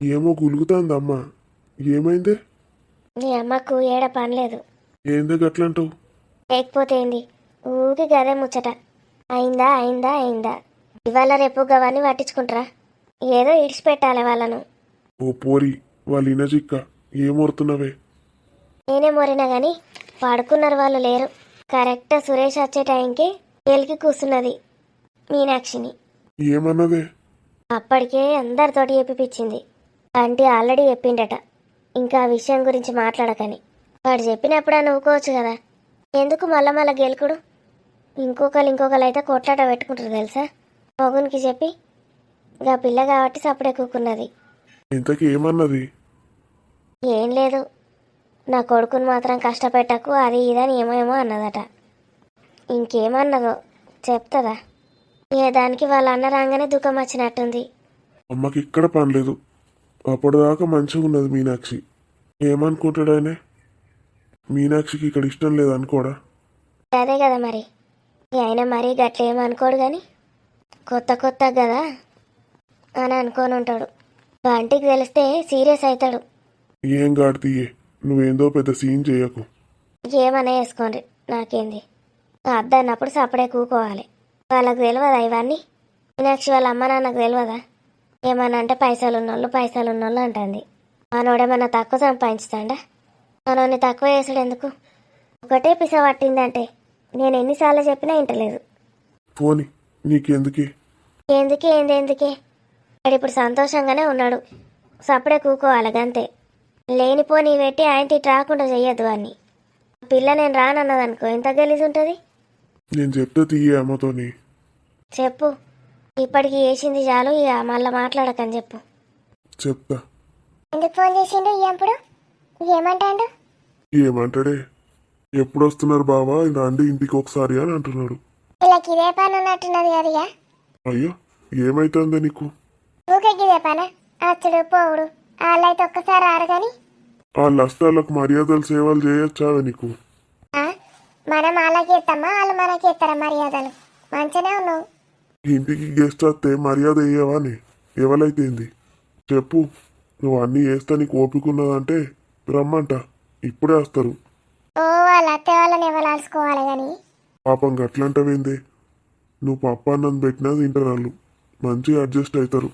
ఏమో గులుగుతాంది అమ్మ. ఏమైంది? నీ అమ్మకు ఏడ పనిలేదు. ఏందే గట్లంటావు? లేకపోతే ఏంది, ఊకి గదే ముచ్చట. అయిందా అయిందా అయిందా, ఇవాళ రేపు గవన్నీ పట్టించుకుంటారా? ఏదో ఇడిచిపెట్టాలి వాళ్ళను. ఓ పోరి, వాళ్ళు ఇనజిక్క ఏమోరుతున్నవే? నేనే మొరినా కానీ పడుకున్నారు వాళ్ళు లేరు. కరెక్ట్ సురేష్ వచ్చే టైంకి గెలికి కూర్చున్నది మీనాక్షిని. ఏమన్నదే? అప్పటికే అందరితోటి చెప్పిపించింది. అంటే ఆల్రెడీ చెప్పిండట, ఇంకా ఆ విషయం గురించి మాట్లాడకని. వాడు చెప్పినప్పుడు నువ్వుకోవచ్చు కదా, ఎందుకు మళ్ళా మళ్ళా గెలుకుడు? ఇంకొకరు అయితే కొట్లాట పెట్టుకుంటారు తెలుసా, మగునికి చెప్పి. ఇక పిల్ల కాబట్టి సప్పుడే కూకున్నది. ఇంతకీ ఏమన్నది? ఏం లేదు, నా కొడుకుని మాత్రం కష్టపెట్టకు అది ఇదని ఏమో అన్నదట. ఇంకేమన్నదో చెప్తుందా? ఏ దానికి వాళ్ళ అన్న రాగానే దుఃఖం వచ్చినట్టుంది. అమ్మకి ఇక్కడ పనిలేదు. అప్పటిదాకా మంచిగా ఉన్నది మీనాక్షి. ఏమనుకుంటాడాయనే? మీనాక్షికి ఇక్కడ ఇష్టం లేదనుకోడా? అదే కదా మరి. అయినా మరీ గట్లేమనుకోడు కానీ కొత్త కదా అని అనుకొని ఉంటాడు. బంటికి తెలిస్తే సీరియస్ అవుతాడు. ఏం గాడితీయే, నువ్వేందో పెద్ద సీన్ చేయకు. ఏమన్నా వేసుకోండి, నాకేంది. అద్దన్నప్పుడు సపడే కూకోవాలి. వాళ్ళకు తెలియదా ఇవన్నీ? మీనాక్షి వాళ్ళ అమ్మ నాన్నకు తెలియదా? ఏమన్నా అంటే పైసలు ఉన్నోళ్ళు అంటుంది. మనోడేమన్నా తక్కువ సంపాదించుతాడా? మనోని తక్కువ వేసాడు ఎందుకు? ఒకటే పిస పట్టిందంటే నేను ఎన్నిసార్లు చెప్పినా వింటలేదు. పోని, నీకెందుకే? ఎందుకే వాడు ఇప్పుడు సంతోషంగానే ఉన్నాడు. సపడే కూకోవాలి గంతే. లేనిపోని పెట్టి ఆయన ఇటు రాకుండా చెయ్యొద్దు అని. పిల్ల నేను రానన్నదనుకో ఎంత గలీజ్ ఉంటుంది. నేను చెప్తే తీయే అమ్మతోని. చెప్పు, ఇప్పటికి వేసింది చాలు, ఇక మళ్ళీ మాట్లాడకని చెప్పు. చెప్తా. ఎందుకు ఫోన్ చేసిండు ఎప్పుడు? ఏమంటాడు? ఏమంటాడే? ఎప్పుడు వస్తున్నారు బావా, రండి ఇంటికి ఒకసారి అని అంటున్నాడు. వీళ్ళకి ఇదే పని ఉన్నట్టున్నది కదయ్యా. అయ్యో, ఏమైతుందే నీకు? ఊరికి ఇదే పని, అచ్చుడు పోవుడు. వాళ్ళైతే ఒక్కసారి రారు కానీ వాళ్ళు వస్తే వాళ్ళకు మర్యాదలు సేవలు చేయొచ్చావే నీకు? మనం వాళ్ళకి ఇస్తామా, వాళ్ళు మనకి ఇస్తారా మర్యాదలు? మంచిగానే ఉన్నావు. ఇంటికి గెస్ట్ వస్తే మర్యాద వేయవాని? ఎవరైతే ఏంది చెప్పు. నువ్వు అన్నీ చేస్తా నీకు ఓపిక ఉన్నదంటే రమ్మంట, ఇప్పుడే వస్తారు. ఓ వాళ్ళ అత్తే వాళ్ళని ఎవలాల్సుకోవాలి కానీ పాపం గట్లంటవేందే, నువ్వు పప్పు అన్నం పెట్టినా తింటారు వాళ్ళు, మంచిగా అడ్జస్ట్ అవుతారు.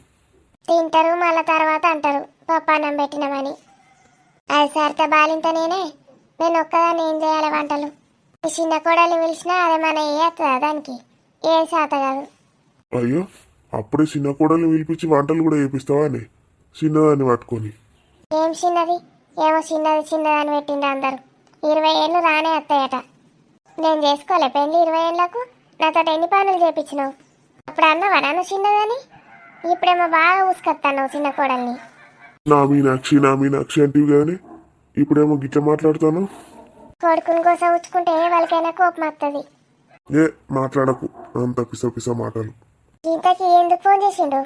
తింటారు మళ్ళా తర్వాత అంటారు పప్పాన్నం పెట్టినామని. అది సరిత బాలింత నేను ఒక్కదాన్ని ఏం చేయాలి వంటలు? ఈ చిన్న కోడలు పిలిచినా అదే మన వేస్తుందా దానికి? ఏ శాత కాదు. అయ్యో, అప్పుడే చిన్న కోడల్ని పిలిపించి వంటలు కూడా చేపిస్తావా అని చిన్నదాన్ని పట్టుకొని. ఏం చిన్నది? ఏమో చిన్నదని పెట్టిండు అందరు. 20 ఏళ్ళు రానే వస్తాయట. నేను చేసుకోలే పెళ్ళి 20 ఏళ్ళకు. నాతో ఎన్ని పనులు చేపించినావు? అప్పుడు అన్నావా నన్ను చిన్నదని? ఇప్పుడేమో బాగా ఊసుకొస్తాను చిన్న కోడల్ని. నా మీనాక్షి అంటివి కానీ ఇప్పుడేమో గిట్ల మాట్లాడతాను. కొడుకుని కోసం ఉంచుకుంటే వాళ్ళకైనా కోపం వస్తుంది. ఏ మాట్లాడకు అంత పిస మాటలు. ఇంతకీ ఎందుకు ఫోన్ చేసిండు?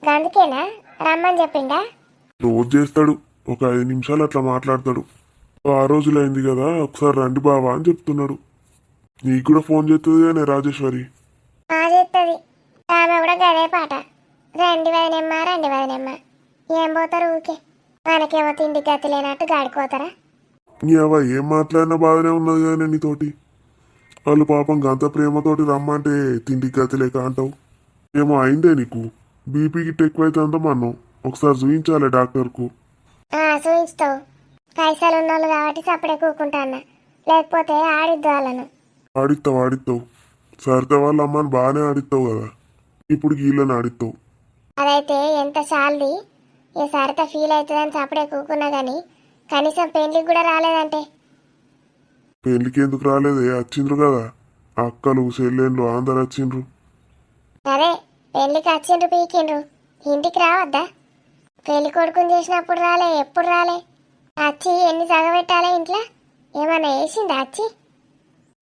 అందుకేనా రమ్మని చెప్పిండా? రోజు చేస్తాడు, ఒక 5 నిమిషాలు అట్లా మాట్లాడతాడు. 6 రోజులైంది కదా ఒకసారి రండి బావా అని చెప్తున్నాడు. నీకు కూడా ఫోన్ చేస్తుంది కానీ రాజేశ్వరి. చెప్తుంది. ఆమె కూడా గదే పాట, రండి వదినమ్మ. ఏం పోతారు ఊకే? మనకేమో తిండి గతి లేనట్టు గాడిపోతారా? నీ అవ్వ ఏం మాట్లాడినా బాగానే ఉన్నది కానీ నీతోటి. వాళ్ళు పాపం గంత ప్రేమతోటి రమ్మంటే తిండి గతి లేక అంటావు. ఏమో అయిందే నీకు? బీపీ గిట్ట ఎక్కువైతే అంతమన్నావు, ఒకసారి చూపించాలి డాక్టర్కు. చూయించుతావు. పైసలు ఉన్నోళ్ళు కాబట్టి సప్పుడే కూకుంటా అన్న, లేకపోతే ఆడిద్దు వాళ్ళను. ఆడిస్తావు సరిత వాళ్ళ అమ్మని బాగానే ఆడిస్తావు కదా, ఇప్పుడు గీళ్ళని ఆడిస్తావు. అదైతే ఎంత చాలది. ఈ సరిత ఫీల్ అవుతుందని సప్పుడే కూకున్నా కానీ కనీసం పెళ్లికి కూడా రాలేదంటే. పెళ్లికి ఎందుకు రాలేదే, వచ్చిండ్రు కదా అక్కలు చెల్లెళ్ళు అందరు వచ్చిండ్రు. అదే పెళ్లికి వచ్చిండ్రు పీకిండ్రు, ఇంటికి రావద్దా? పెళ్లి కొడుకుని చేసినప్పుడు రాలే, ఎప్పుడు రాలే? వచ్చి ఎన్ని సగబెట్టాలే ఇంట్లో? ఏమన్నా వేసిందా వచ్చి?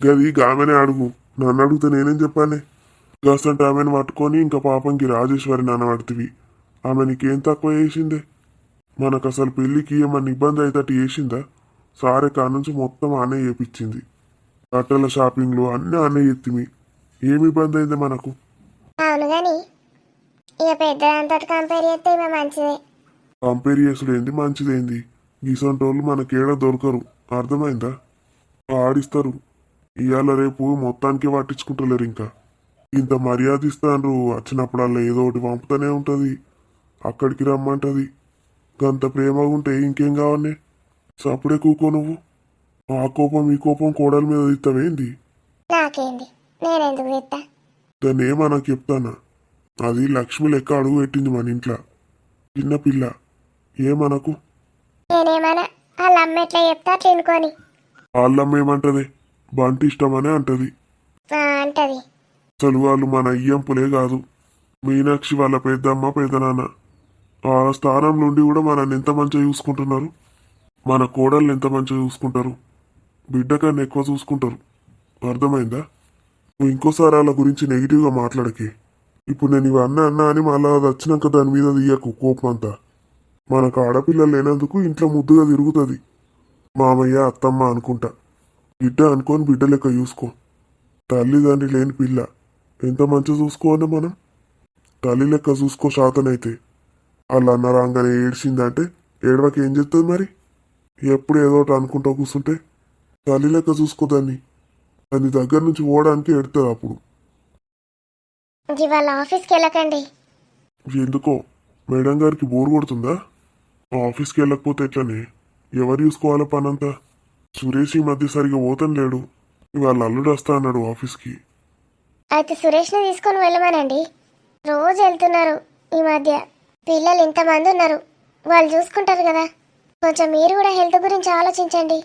గది గామెనే అడుగు, నన్ను అడిగితే నేనేం చెప్పాలి? గసంటే ఆమెను పట్టుకొని ఇంకా పాపంకి రాజేశ్వరి నానబడుతుంది. ఆమె నీకేం తక్కువ చేసిందే? మనకు అసలు పెళ్లికి ఏమన్నా ఇబ్బంది అయితే చేసిందా? సారే కానుంచి మొత్తం ఆనే చేపించింది. బట్టల షాపింగ్లు అన్నీ ఆనే ఎత్తిమి, ఏమి ఇబ్బంది అయింది మనకు? అవును గాని ఇక పెద్దదాంతో కంపేర్ చేస్తే ఇక మంచిదే. కంపేర్ చేసుడు ఏంది మంచిదేంది? గీసంటోళ్ళు మనకేడ దొరకరు, అర్థమైందా? ఆడిస్తారు, ఇవాళ రేపు మొత్తానికి పట్టించుకుంటలేరు. ఇంకా ఇంత మర్యాద ఇస్తాను, వచ్చినప్పుడల్లా ఏదో ఒకటి పంపుతూనే ఉంటుంది, అక్కడికి రమ్మంటది. గంత ప్రేమగా ఉంటే ఇంకేం కావాలి? సప్పుడే కూకో నువ్వు. ఆ కోపం ఈ కోపం కోడల మీద ఇస్తావేంది? నాకేంది, నేనెందుకు తిత్తా? దాన్ని ఏమన్నా చెప్తానా? అది లక్ష్మి లెక్క అడుగు పెట్టింది మన ఇంట్లో, చిన్న పిల్ల. ఏమనకు. నేనేమన్నా వాళ్ళ అమ్మ ఎట్లా చెప్తా అట్లా ఎన్నుకొని వాళ్ళమ్మ ఏమంటది? బంటి ఇష్టమనే అంటది. అంటది. అసలు వాళ్ళు మన అయ్యంపులే కాదు, మీనాక్షి వాళ్ళ పెద్దమ్మ పెద్దనాన్న. వాళ్ళ స్థానం నుండి కూడా మనల్ని ఎంత మంచిగా చూసుకుంటున్నారు, మన కోడల్ని ఎంత మంచిగా చూసుకుంటారు, బిడ్డ కన్నా ఎక్కువ చూసుకుంటారు. అర్థమైందా? నువ్వు ఇంకోసారి వాళ్ళ గురించి నెగిటివ్గా మాట్లాడకే. ఇప్పుడు నేను ఇవి అన్నా అని మళ్ళా అది వచ్చినాక దాని మీద తీయకు కోపం అంతా. మనకు ఆడపిల్లలు లేనందుకు ఇంట్లో ముద్దుగా తిరుగుతుంది, మామయ్య అత్తమ్మ అనుకుంటా. బిడ్డ అనుకొని బిడ్డ లెక్క చూసుకో. తల్లిదండ్రి లేని పిల్ల ఎంత మంచిగా చూసుకోవాలి మనం. తల్లి లెక్క చూసుకో శాతనైతే. వాళ్ళు అన్న రాగానే ఏడ్చిందంటే ఏడవకి ఏం చెప్తుంది మరి? ఎప్పుడు ఏదో ఒకటి అనుకుంటా కూర్చుంటే తల్లి లెక్క చూసుకో దాన్ని. దాని దగ్గర నుంచి పోవడానికి ఎడుతుంది అప్పుడు. ఇవాళ ఆఫీస్కి వెళ్ళకండి. ఎందుకో మేడం గారికి బోర్ కొడుతుందా? ఆఫీస్కి వెళ్ళకపోతే ఎట్లనే? ఎవరు చూసుకోవాలి పనంతా? సురేష్ ఈ మధ్య సరిగా పోతం లేడు, ఇవాళ అల్లుడు వస్తా అన్నాడు ఆఫీస్కి. అయితే సురేష్ని తీసుకొని వెళ్ళమనండి. రోజు వెళ్తున్నారు ఈ మధ్య. పిల్లలు ఇంతమంది ఉన్నారు, వాళ్ళు చూసుకుంటారు కదా. కొంచెం మీరు కూడా హెల్త్ గురించి ఆలోచించండి.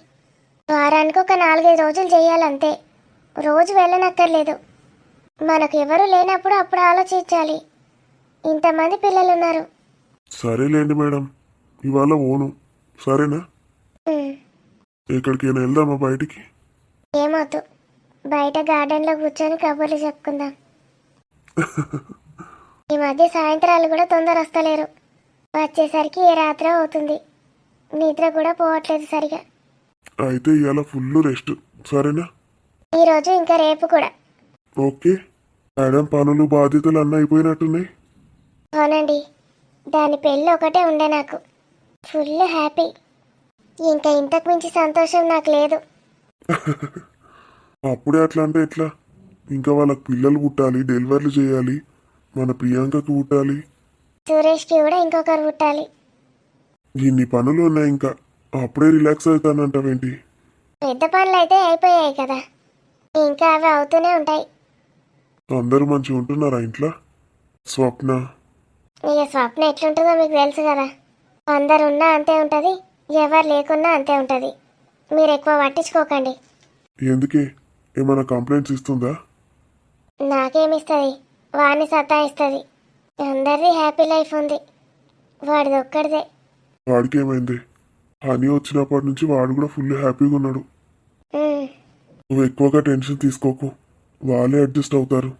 వారానికి ఒక 4-5 రోజులు చేయాలంతే, రోజు వెళ్ళనక్కర్లేదు. మనకు ఎవరు లేనప్పుడు అప్పుడు ఆలోచించాలి. ఇంతమంది పిల్లలు ఉన్నారు. సరేలేండి మేడం, ఇవాళ పోను, సరేనా? ఎక్కడికైనా వెళ్దామా బయటికి? ఏమవుతు, బయట గార్డెన్లో కూర్చొని కబుర్లు చెప్పుకుందాం. ఈ మధ్య సాయంత్రాలు కూడా తొందర వస్తలేరు, వచ్చేసరికి ఏ రాత్రి అవుతుంది. నిద్ర కూడా పోవట్లేదు సరిగా. అయితే ఇవాళ ఫుల్ రెస్ట్, సరేనా? ఈరోజు ఇంకా రేపు కూడా. ఓకే మేడం, పనులు బాధ్యతలు అన్నీ అయిపోయినట్టున్నాయి. అవునండి, దాని పెళ్ళి ఒకటే ఉండే నాకు. Full happy. ఇంకా ఇంతకు మించి సంతోషం నాకు లేదు. అప్పుడే అట్లా అంటే ఎట్లా? ఇంకా వాళ్ళకి పిల్లలు పుట్టాలి, డెలివరీలు చేయాలి, మన ప్రియాంకకి పుట్టాలి, సురేష్కి కూడా ఇంకొకరు పుట్టాలి. ఇన్ని పనులు ఉన్నాయి. ఇంకా అప్పుడే రిలాక్స్ అవుతానంటావేంటి? పెద్ద పనులు అయితే అయిపోయాయి కదా, ఇంకా అవి అవుతూనే ఉంటాయి. అందరూ మంచిగా ఉంటున్నారా ఇంట్లో? స్వప్న ఇక స్వప్న ఎట్లుంటుందో మీకు తెలుసు కదా. అందరు ఉన్నా అంతే ఉంటుంది, ఎవరు లేకున్నా అంతే ఉంటుంది. మీరు ఎక్కువ పట్టించుకోకండి. ఎందుకే? ఏమైనా కంప్లైంట్స్ ఇస్తుందా? నాకేమిస్తుంది, వాడిని సతాయిస్తుంది. అందరిది హ్యాపీ లైఫ్ ఉంది, వాడిది ఒక్కడిదే. వాడికి ఏమైంది? హనీ వచ్చినప్పటి నుంచి వాడు కూడా ఫుల్ హ్యాపీగా ఉన్నాడు. ఉమ్, నువ్వు ఎక్కువగా టెన్షన్ తీసుకోకు, వాళ్ళే అడ్జస్ట్ అవుతారు.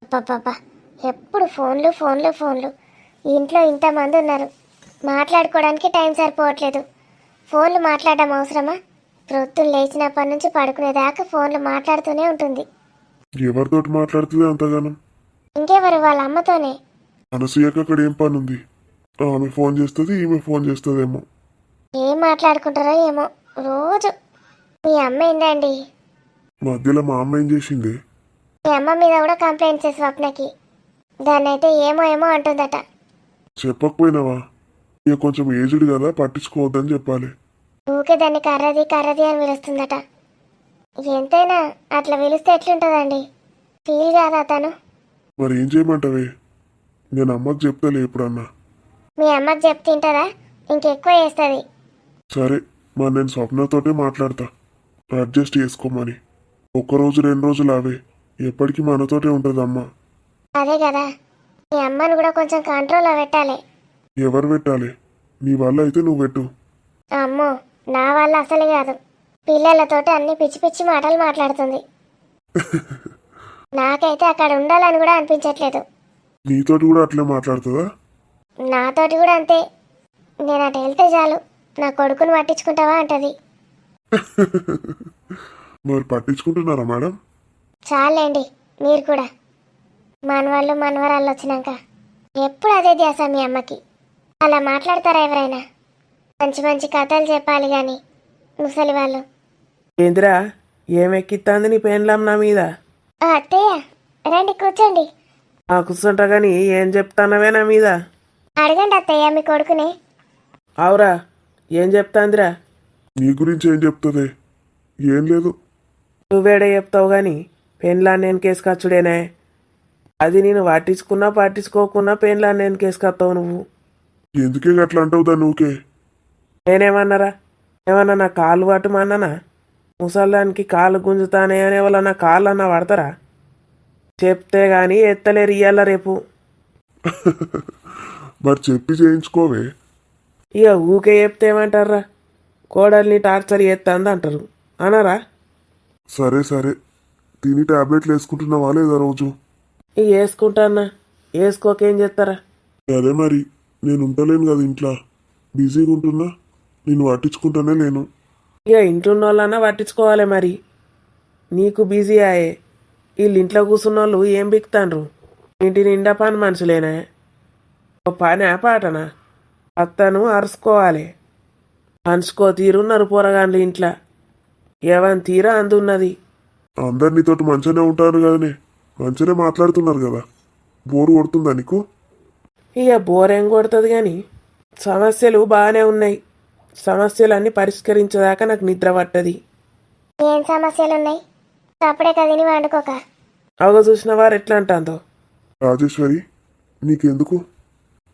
అబ్బబ్బబ్బా, ఎప్పుడు ఫోన్లు ఫోన్లు ఫోన్లు. ఇంట్లో ఇంతమంది ఉన్నారు, మాట్లాడుకోవడానికి టైం సరిపోవట్లేదు. ఫోన్లు మాట్లాడడం అవసరమా? ప్రొద్దున లేచినప్పటి నుంచి పడుకునేదాకా ఫోన్లు మాట్లాడుతూనే ఉంటుంది. ఎవరితోటి మాట్లాడుతుంది అంతగానం? ఇంకెవరు, వాళ్ళ అమ్మతోనే. అనసూయకు అక్కడ ఏం పని ఉంది? ఆమె ఫోన్ చేస్తుంది, ఈమె ఫోన్ చేస్తుందేమో. ఏం మాట్లాడుకుంటారో ఏమో రోజు. మీ అమ్మ ఏందండి, మధ్యలో మా అమ్మ ఏం చేసింది? మీ అమ్మ మీద కూడా కంప్లైంట్స్ స్వప్నకి. దాన్ని అయితే ఏమో ఏమో అంటుందట. చెప్పకపోయినావా? ఇక కొంచెం ఏజ్డ్ కదా, పట్టించుకోవద్దని చెప్పాలి. ఊకే దాన్ని కర్రది కర్రది అని పిలుస్తుందట. ఎంతైనా అట్లా పిలిస్తే ఎట్లుంటుందండి? ఫీల్ కాదా తను? మరి ఏం చేయమంటావే? నేను అమ్మకి చెప్తాలే ఎప్పుడన్నా. మీ అమ్మకి చెప్తింటదా? ఇంకెక్కువ చేస్తుంది. సరే, మరి నేను స్వప్నతోటే మాట్లాడతా, అడ్జస్ట్ చేసుకోమని. ఒక్కరోజు 2 రోజులు అవే, ఎప్పటికీ మనతోటే ఉంటుంది అమ్మ. అదే కదా, మీ అమ్మని కూడా కొంచెం కంట్రోల్లో పెట్టాలి. ఎవరు పెట్టాలి? నీ వల్ల అయితే నువ్వు పెట్టు. అమ్మో, నా వల్ల అసలు కాదు. పిల్లలతోటి అన్ని పిచ్చి పిచ్చి మాటలు మాట్లాడుతుంది. నాకైతే అక్కడ ఉండాలని కూడా అనిపించట్లేదు. నీతోటి కూడా అట్లే మాట్లాడుతుందా? నాతోటి కూడా అంతే. నేను అటు వెళ్తే చాలు, నా కొడుకుని పట్టించుకుంటావా అంటది. మరి పట్టించుకుంటున్నారా మేడం? చాలండి, మీరు కూడా. మనవాళ్ళు మనవరాళ్ళు వచ్చినాక ఎప్పుడు అదే ధ్యాస మీ అమ్మకి. అలా మాట్లాడతారా ఎవరైనా? మంచి మంచి కథలు చెప్పాలి కానీ ముసలి వాళ్ళు. ఏందిరా, ఏమెక్కిత్తాంది నీ పెండ్లాం నా మీద? అత్తయ్య, రండి కూర్చోండి. ఆ కూర్చుంటా కానీ ఏం చెప్తానవే నా మీద? అడగండి అత్తయ్య మీ కొడుకుని. అవురా, ఏం చెప్తాందిరా? నీ గురించి ఏం చెప్తుంది? ఏం లేదు. నువ్వేడే చెప్తావు కానీ పెండ్లా నేను కేసుకొచ్చుడేనే. అది నేను పట్టించుకున్నా పట్టించుకోకున్నా పెండ్లా నేను కేసుకొస్తావు నువ్వు. ఎందుకే అట్లా అంటావు దాన్ని ఊకే? నేనేమన్నారా? ఏమన్నా నా కాలు పట్టుమన్నానా? ముసల్దానికి కాలు గుంజుతానే అని ఎవరన్నా కాళ్ళు అన్నా పడతారా? చెప్తే గాని ఎత్తలేరు ఇయ్యాల రేపు. మరి చెప్పి చేయించుకోవే. ఇక ఊకే చెప్తే ఏమంటారా? కోడల్ని టార్చర్ చేస్తుంది అంటారు, అనరా? సరే సరే, తిని టాబ్లెట్లు వేసుకుంటున్నావా లేదా రోజు? ఇక వేసుకుంటానా, వేసుకోకేం చేస్తారా? అదే మరి, నేను ఉంటలేను కదా ఇంట్లో, బిజీగా ఉంటున్నా, నిన్ను పట్టించుకుంటానే లేను. ఇక ఇంట్లో వాళ్ళన్నా పట్టించుకోవాలి మరి. నీకు బిజీ అయ్యే, వీళ్ళు ఇంట్లో కూర్చున్న వాళ్ళు ఏం బిక్తాండ్రు? ఇంటి నిండా పని మనుషులేనా? ఓ పని పాటనా? అత్తను అరుచుకోవాలి. పంచుకో తీరున్నారు పోరగాండ్లు ఇంట్లో, ఏవని తీరా అందున్నది. అందరు నీతోటి మంచిగానే ఉంటారు కదనే, మంచిగానే మాట్లాడుతున్నారు కదా, బోరు కొడుతుందా నీకు? ఇక బోరేం కొడుతుంది కానీ సమస్యలు బాగానే ఉన్నాయి. సమస్యలన్నీ పరిష్కరించేదాకా నాకు నిద్ర పట్టది. ఏం సమస్యలు ఉన్నాయి? అప్పుడే కదిని వండుకోక. అవగ చూసిన వారు ఎట్లా అంటాందో. రాజేశ్వరి, నీకెందుకు?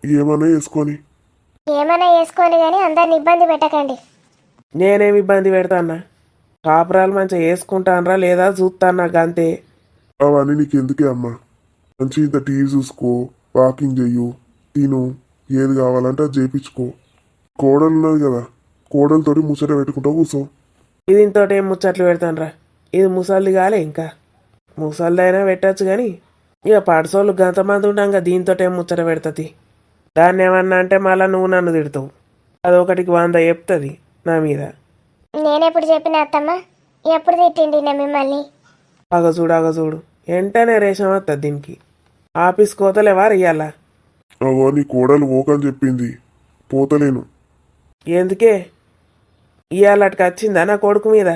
ఏమన్నా వేసుకొని. ఏమైనా వేసుకోండి కానీ అందరిని ఇబ్బంది పెట్టకండి. నేనేమి ఇబ్బంది పెడతాన్నా? కాపురాలు మంచిగా వేసుకుంటానరా లేదా చూస్తానా గంతే. అవన్నీ నీకెందుకే అమ్మా? మంచి ఇంత టీవీ చూసుకో, వాకింగ్ చెయ్యు, తిను, ఏది కావాలంటే అది చేయించుకో. కోడలు ఉన్నది కదా, కోడలతోటి ముచ్చట పెట్టుకుంటూ కూర్చో. ఇది ఇంతోటి ఏం ముచ్చట్లు పెడతానరా? ఇది ముసలిది కాలే ఇంకా. ముసలిదైనా పెట్టచ్చు కానీ ఇక పడసోళ్ళు గంతమంది ఉండగా దీంతో ఏం ముచ్చట పెడుతుంది? దాన్ని ఏమన్నా అంటే మళ్ళా నువ్వు నన్ను తిడతావు. అదొకటికి 100 చెప్తుంది నా మీద. నేనెప్పుడు చెప్పిన అత్తమ్మ, ఎప్పుడు తిట్టిండి నేను మిమ్మల్ని? అగ చూడు వెంటనే రేషం వస్తుంది దీనికి. ఆఫీస్ కోతలేవా ఇయ్యాల? అవో నీ కోడలు ఓకని చెప్పింది, పోతలేను. ఎందుకే ఇవాళ అటుకు వచ్చిందా నా కొడుకు మీద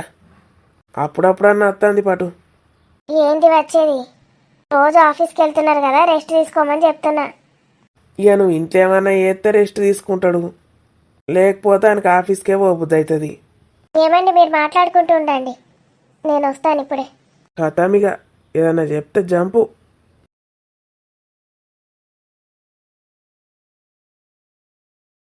అప్పుడప్పుడన్నా వస్తుంది పటు. ఏంటి వచ్చేది? రోజు ఆఫీస్కి వెళ్తున్నారు కదా, రెస్ట్ తీసుకోమని చెప్తున్నా. ఇక నువ్వు ఇంట్లో ఏమన్నా చేస్తే రెస్ట్ తీసుకుంటాడు, లేకపోతే ఆయనకి ఆఫీస్కే పోబుద్ది అవుతుంది. ఏమండి, మీరు మాట్లాడుకుంటూ ఉండండి, నేను వస్తాను ఇప్పుడే. కథమిగా ఏదన్నా చెప్తే జంపు.